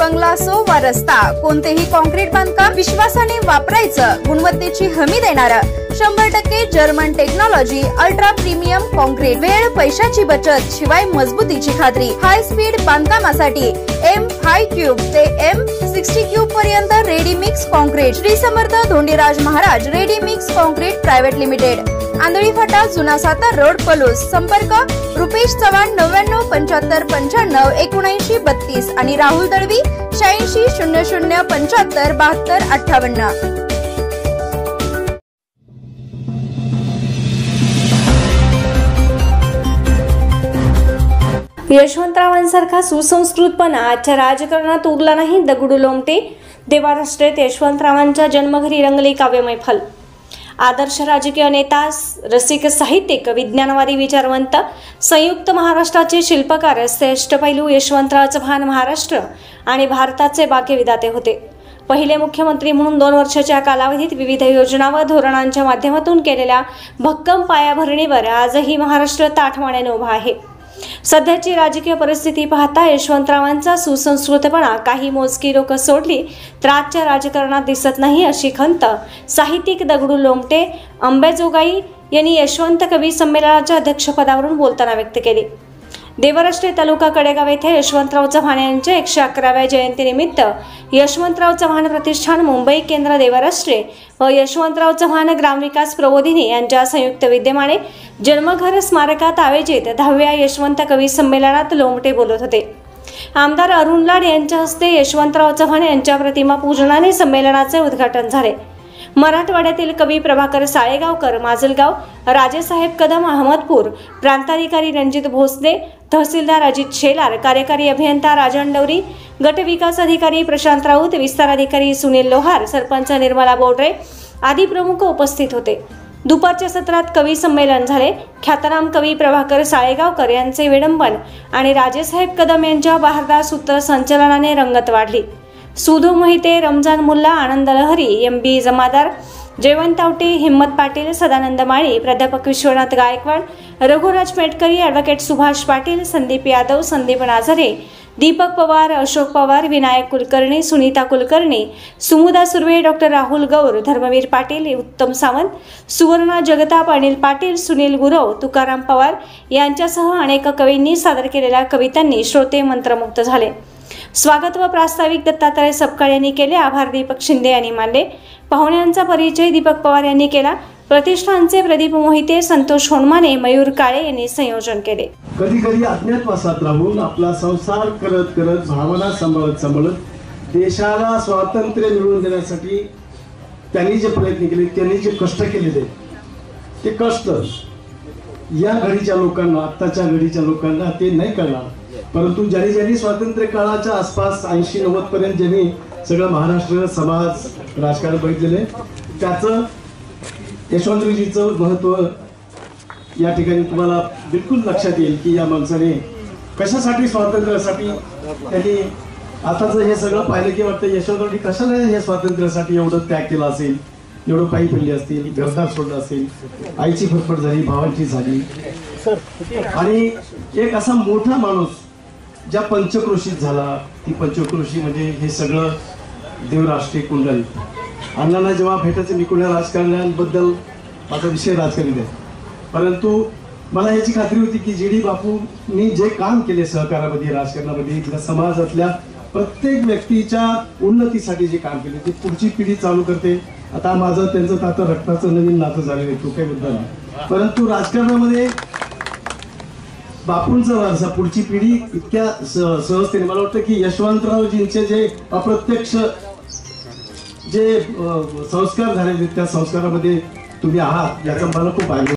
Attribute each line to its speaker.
Speaker 1: बंगला असो वा रस्ता, कोणतेही कॉन्क्रीट बांधकाम विश्वासाने वापरायचं, गुणवत्तेची हमी देणारं 100% German technology, ultra premium concrete, वेळ पैशाची बचत शिवाय मजबूतीची खात्री। हाय स्पीड बांधकामासाठी M5 क्यूब ते M60 क्यूब पर्यंत ready mix concrete. Shri Samarth Dhondiraj Maharaj ready mix concrete private limited, Andhali Phata, जुना सातार रोड, पलूस। संपर्क रुपेश चव्हाण 99 75 95 79 32 आणि राहुल दळवी 86 00 75 72 58।
Speaker 2: यशवंतरावांसारखा सुसंस्कृतपणा आजच्या राजकारणात उरला नाही। दगडू लोमटे देवाराष्ट्रेत यशवंतरावांच्या जन्मघरी रंगली काव्य मैफल। आदर्श राजकीय नेता, रसिक साहित्यिक, विज्ञानवादी विचारवंत, संयुक्त महाराष्ट्राचे शिल्पकार, श्रेष्ठ पैलू यशवंतराव चव्हाण महाराष्ट्र आणि भारताचे बाकेविधाते होते। पहिले मुख्यमंत्री म्हणून 2 वर्षाच्या कालावधीत विविध योजना व धोरणांच्या माध्यमातून केलेल्या भक्कम पायाभरणीवर आजही महाराष्ट्र ताठमानेने उभा आहे। सध्याची राजकीय परिस्थिती पाहता यशवंतरावांचा सुसंस्कृतपणा काही मोजकी लोक सोडली तर आजच्या राजकारणात दिसत नाही, अशी खंत साहित्यिक दगडू लोमटे अंबेजोगाई यांनी यशवंत कवी संमेलनाच्या अध्यक्षपदावरून बोलताना व्यक्त केली। देवराष्ट्रे तालुका कडेगाव येथे यशवंतराव चव्हाण यांच्या 111व्या जयंतीनिमित्त यशवंतराव चव्हाण प्रतिष्ठान मुंबई केंद्र देवराष्ट्रे व यशवंतराव चव्हाण ग्रामविकास प्रबोधिनी यांच्या संयुक्त विद्यमाने जन्मघर स्मारकात आयोजित 10व्या यशवंत कवी संमेलनात लोमटे बोलत होते। आमदार अरुण लाड यांच्या हस्ते यशवंतराव चव्हाण यांच्या प्रतिमा पूजनाने संमेलनाचे उद्घाटन झाले। मराठवाड्यातील कवी प्रभाकर साळेगावकर माजलगाव, राजेसाहेब कदम अहमदपूर, प्रांताधिकारी रणजित भोसले, तहसीलदार अजित शेलार, कार्यकारी अभियंता राजन डवरी, गट विकास अधिकारी प्रशांत राऊत, विस्तार अधिकारी सुनील लोहार, सरपंच निर्मला बोडरे आदी प्रमुख उपस्थित होते। दुपारच्या सत्रात कवी संमेलन झाले। ख्यातनाम कवी प्रभाकर साळेगावकर यांचे विडंबन आणि राजेसाहेब कदम यांच्या बहारदार सूत्रसंचलनाने रंगत वाढली। सुधो मोहिते, रमजान मुल्ला, आनंद लहरी, MB जमादार, जयवंत आवटे, हिम्मत पाटील, सदानंद माळी, प्राध्यापक विश्वनाथ गायकवाड, रघुराज मेटकरी, ॲडव्होकेट सुभाष पाटील, संदीप यादव, संदीप नाझरे, दीपक पवार, अशोक पवार, विनायक कुलकर्णी, सुनीता कुलकर्णी, सुमुदा सुर्वे, डॉक्टर राहुल गौर, धर्मवीर पाटील, उत्तम सावंत, सुवर्णा जगताप, अनिल पाटील, सुनील गुरव, तुकाराम पवार यांच्यासह अनेक कवींनी सादर केलेल्या कवितांनी श्रोते मंत्रमुग्ध झाले। स्वागत व प्रास्ताविक दत्तात्रय सपकाळ यांनी केले। आभार दीपक शिंदे यांनी मानले। पाहुण्यांचा परिचय दीपक पवार यांनी केला। प्रतिष्ठानचे प्रदीप मोहिते, संतोष होनमाने, मयूर काळे यांनी संयोजन केले।
Speaker 3: कधी कधी अज्ञातवासात राहून आपला संसार करत करत, भावना सांभाळत देशाला स्वातंत्र्य मिळवून देण्यासाठी त्यांनी जे प्रयत्न केले, त्यांनी जे कष्ट केलेले, ते कष्ट या घडीच्या लोकांना, आत्ताच्या घडीच्या लोकांना ते नाही कळणार। परंतु ज्यांनी स्वातंत्र्य काळाच्या आसपास 80-90 पर्यंत ज्यांनी सगळं महाराष्ट्र समाज राजकारण बघितलेले, त्याचं यशवंतरावजीचं महत्व या ठिकाणी तुम्हाला बिलकुल लक्षात येईल की या माणसाने कशासाठी, स्वातंत्र्यासाठी त्यांनी आताचं हे सगळं पाहिलं की वाटतं यशवंतरावजी कशाला हे स्वातंत्र्यासाठी एवढं त्याग केला असेल, एवढं पायी पडली असतील, घरदार सोडलं असेल, आईची फरफट झाली, भावांची झाली, आणि एक असा मोठा माणूस ज्या पंचक्रोशीत झाला, ती पंचक्रोशी म्हणजे हे सगळं देवराष्ट्रीय कुंडल। अण्णांना जेव्हा भेटायचं, मी कुठल्या राजकारण्यांबद्दल माझा विषय राजकारणी आहे, परंतु मला याची खात्री होती की GD बापूंनी जे काम केले सहकारामध्ये, राजकारणामध्ये, इथल्या समाजातल्या प्रत्येक व्यक्तीच्या उन्नतीसाठी जे काम केले, ते पुढची पिढी चालू करते। आता माझं त्यांचं तातं रक्ताचं नवीन नातं झालेलं आहे, तो काही मुद्दा नाही, परंतु राजकारणामध्ये बापूंचा वारसा, पुढची पिढी इतक्या सहजतेने, मला वाटतं की यशवंतरावजींचे जे अप्रत्यक्ष जे संस्कार झालेले, त्या संस्कारामध्ये तुम्ही आहात, याचा मला खूप आनंद।